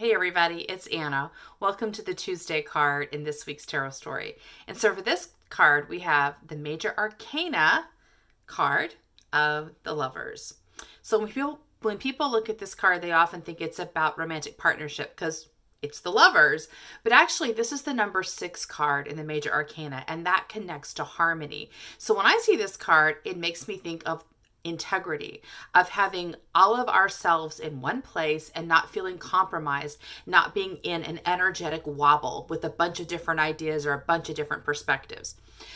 Hey everybody, it's Anna. Welcome to the Tuesday card in this week's tarot story. And so for this card, we have the Major Arcana card of the Lovers. So when people look at this card, they often think it's about romantic partnership because it's the Lovers. But actually, this is the number 6 card in the Major Arcana, and that connects to harmony. So when I see this card, it makes me think of integrity, of having all of ourselves in one place and not feeling compromised, not being in an energetic wobble with a bunch of different ideas or a bunch of different perspectives.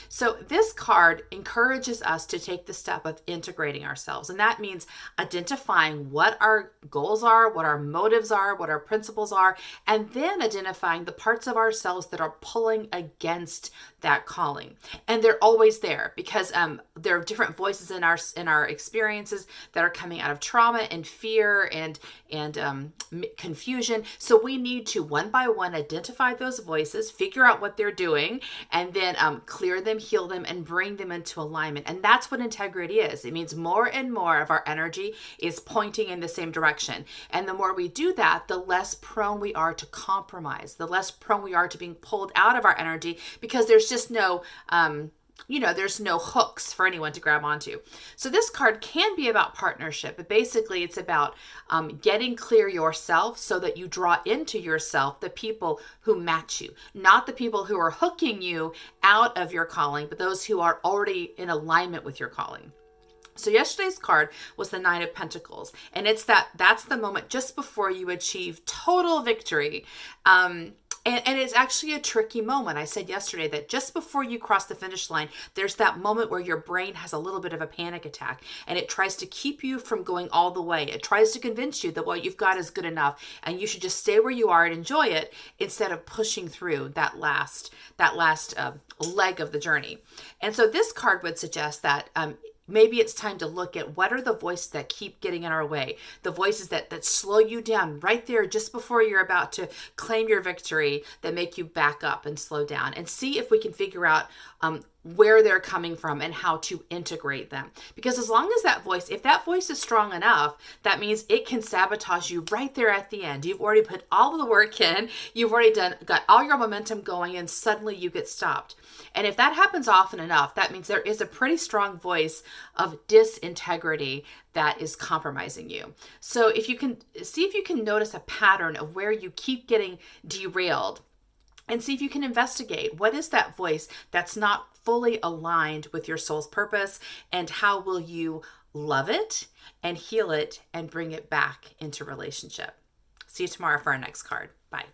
So this card encourages us to take the step of integrating ourselves. And that means identifying what our goals are, what our motives are, what our principles are, and then identifying the parts of ourselves that are pulling against that calling. And they're always there because there are different voices in our experiences that are coming out of trauma and fear and confusion. So we need to one by one identify those voices, figure out what they're doing, and then clear them, heal them, and bring them into alignment. And that's what integrity is. It means more and more of our energy is pointing in the same direction. And the more we do that, the less prone we are to compromise, the less prone we are to being pulled out of our energy because there's just no there's no hooks for anyone to grab onto. So this card can be about partnership, but basically it's about getting clear yourself so that you draw into yourself the people who match you, not the people who are hooking you out of your calling, but those who are already in alignment with your calling. So yesterday's card was the Nine of Pentacles, and that's the moment just before you achieve total victory. And it's actually a tricky moment. I said yesterday that just before you cross the finish line, there's that moment where your brain has a little bit of a panic attack and it tries to keep you from going all the way. It tries to convince you that what you've got is good enough and you should just stay where you are and enjoy it instead of pushing through that last leg of the journey. And so this card would suggest that maybe it's time to look at what are the voices that keep getting in our way, the voices that slow you down right there just before you're about to claim your victory, that make you back up and slow down, and see if we can figure out where they're coming from and how to integrate them. Because as long as if that voice is strong enough, that means it can sabotage you right there at the end. You've already put all of the work in, you've already got all your momentum going, and suddenly you get stopped. And if that happens often enough, that means there is a pretty strong voice of disintegrity that is compromising you. So if you can notice a pattern of where you keep getting derailed, and see if you can investigate what is that voice that's not fully aligned with your soul's purpose, and how will you love it and heal it and bring it back into relationship. See you tomorrow for our next card. Bye.